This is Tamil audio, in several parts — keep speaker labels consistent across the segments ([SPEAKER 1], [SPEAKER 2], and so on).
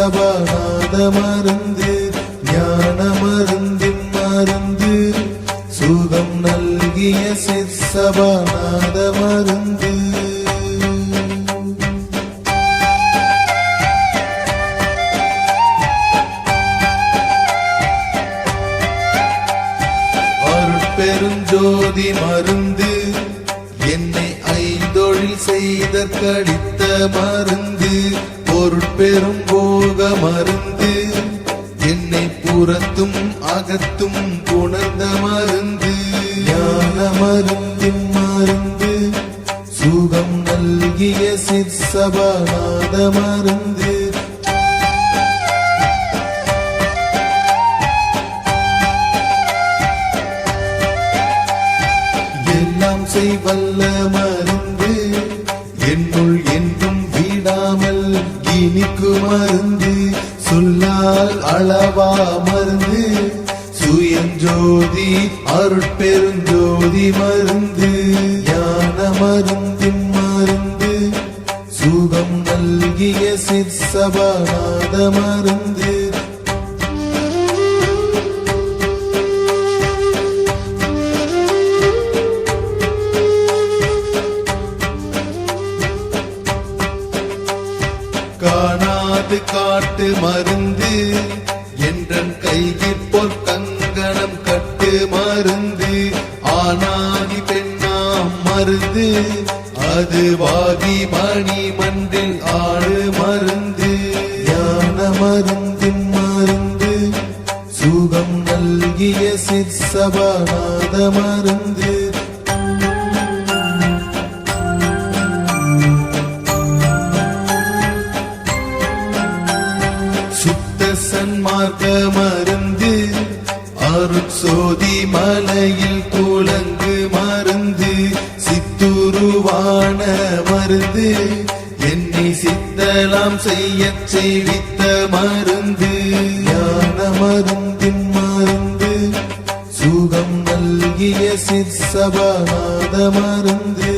[SPEAKER 1] சபாநாத மருந்து ஞான மருந்தின் மருந்து சுகம் நல்கிய சிற்சபாநாத மருந்து. அருட்பெருஞ்சோதி மருந்து என்னை ஐந்தொழில் செய்தற்கடித்த மருந்து பொருட்பெரும் போக மருந்து என்னை புறத்தும் அகத்தும் புணர்ந்த மருந்து ஞான மருந்தின் மருந்து சுகம் நல்கிய சிற்சபாநாத மருந்து. எல்லாம் செய்வல்ல மருந்து என்னுள் என்றும் விடாமல் இனிக்கு மருந்து சொல்லால் அளவா மருந்து சுயஞ்சோதி அருட்பெருஞ்சோதி மருந்து ஞான மருந்தின் மருந்து சுகம் நல்கிய சிற்சபாநாத மருந்து. காணாது காட்டு மருந்து என்றன் கையில் பொற்கங்கணம் கட்டு மருந்து ஆனாதி பெண்ணாம் மருந்து அது வாகி மணி மன்றில் ஆடு மருந்து ஞான மருந்தின் மருந்து சுகம் நல்கிய சிற்சபாநாத மருந்து. சன்மார்க்க மருந்து அருட்சோதி மலையில் துலங்கு மருந்து சித்துருவான மருந்து என்னை சித்தலாம் செய்ய செய்வித்த மருந்து ஞான மருந்தின் மருந்து சுகம் நல்கிய சிற்சபாநாத மருந்து.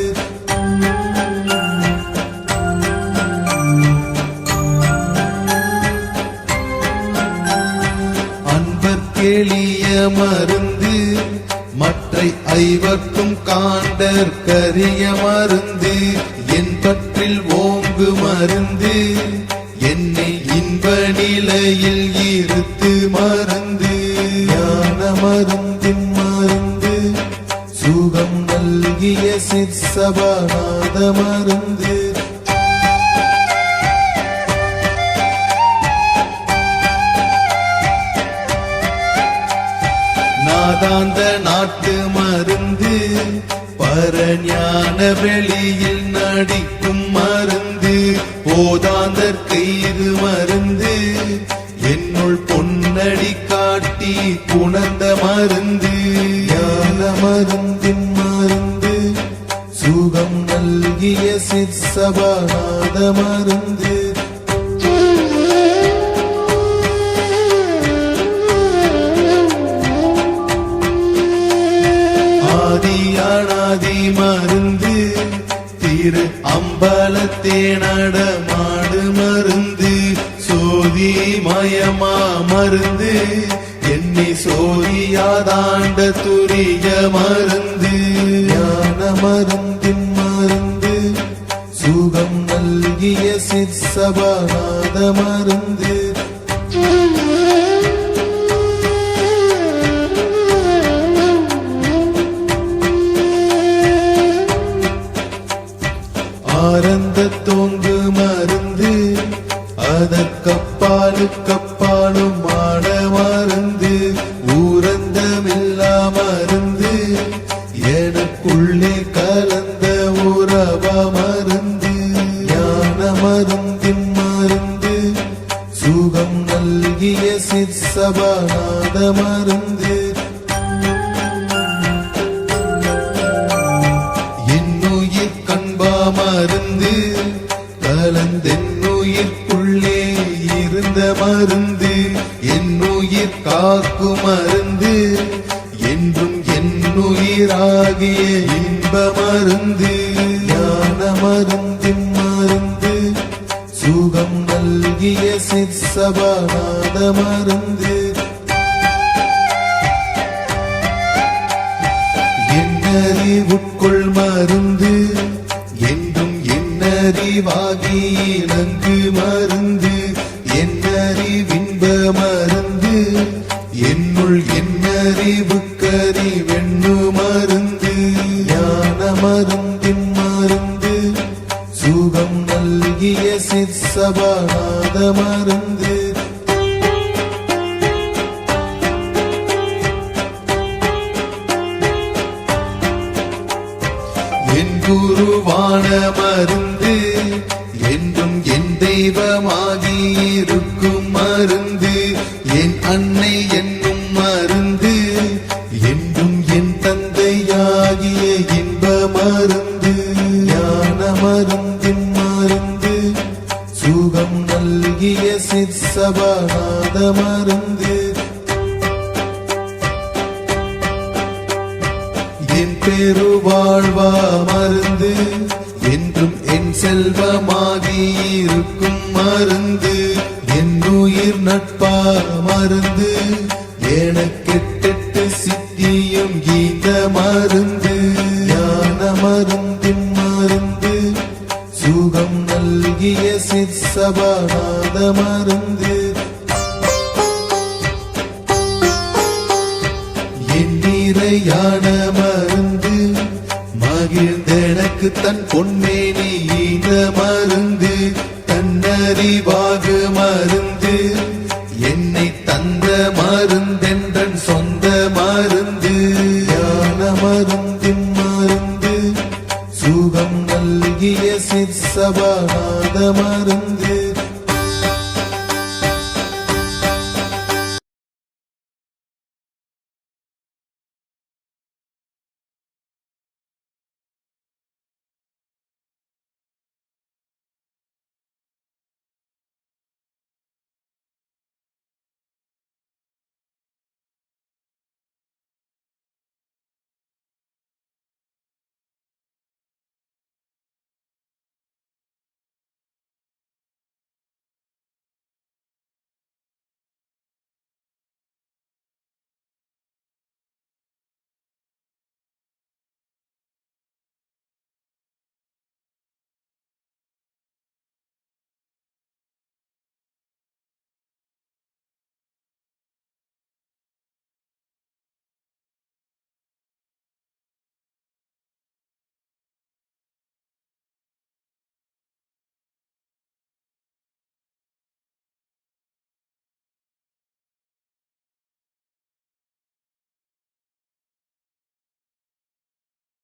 [SPEAKER 1] எளிய மருந்து மற்றை ஐவர்க்கும் காண்டற்கரிய மருந்து என் பற்றில் ஓங்கு மருந்து என்னை இன்ப நிலையில் இருத்து மருந்து ஞான மருந்தின் மருந்து சுகம் நல்கிய சிற்சபாநாத மருந்து. நாதாந்த நாட்டு மருந்து பரஞான வெளியில் நடிக்கும் மருந்து போதாந்தற் கயிறு மருந்து என்னுள் பொன்னடி காட்டி புணர்ந்த மருந்து ஞான மருந்தின் மருந்து சுகம் நல்கிய சிற்சபாநாத மருந்து. ஆதியானாதி மருந்து திரு அம்பலத்தே நடமாடு மருந்து சோதி மயமா மருந்து என்னை சோதியாதாண்ட துரிய மருந்து ஞான மருந்தின் மருந்து சுகம் நல்கிய சிற்சபாநாத மருந்து. ஆரந்த தோங்கு மருந்து அதற்கப்பாலும் ஆட மருந்து ஊரந்தமில்லா மருந்து எனக்குள்ளே கலந்த உறவ மருந்து ஞான மருந்தின் மருந்து சுகம் நல்கிய சிற்சபாநாத மருந்து. மருந்து கலந்தென்னுயிர்க்குள்ளே இருந்த மருந்து என்னுயிர் காக்கும் மருந்து என்றும் என்னுயிராகிய இன்ப மருந்து ஞான மருந்தின் மருந்து சுகம் நல்கிய சிற்சபாநாத சிற்சபாநாத மருந்து என்னறிவுட்கொள் மருந்து என்றும் என்னறிவாகி இணங்கு மருந்து என்னறிவின்ப மருந்து என்னுள் என்னறிவுக்கறி வெண்ணு மருந்து ஞான மருந்தின் மருந்து சுகம் நல்கிய சிற்சபாநாத மருந்து என் குருவான மருந்து என்றும் என் தெய்வமாகி இருக்கும் மருந்து என் அன்னை என்னும் மருந்து என்றும் என் தந்தையாகிய இன்ப மருந்து ஞான மருந்தின் மருந்து சுகம் நல்கிய சிற்சபாநாத மருந்து என் பெருவாழ்வா மருந்து என்றும் என் செல்வமாகி இருக்கும் மருந்து என் உயிர் நட்பா மருந்து எனக்கெட்டெட்டு சித்தியும் கீத மருந்து ஞான மருந்தின் மருந்து சுகம் நல்கிய சிற்சபாநாத மருந்து என் நிறையான மருந்து மகிழ்ந்தெனக்கு தன் பொன்மேனி ஈந்த மருந்து தன்னறிவாகு மருந்து என்னை தந்த மருந்தென்றன் சொந்த மருந்து ஞான மருந்தின் மருந்து சுகம் நல்கிய சிற்சபாநாத மருந்து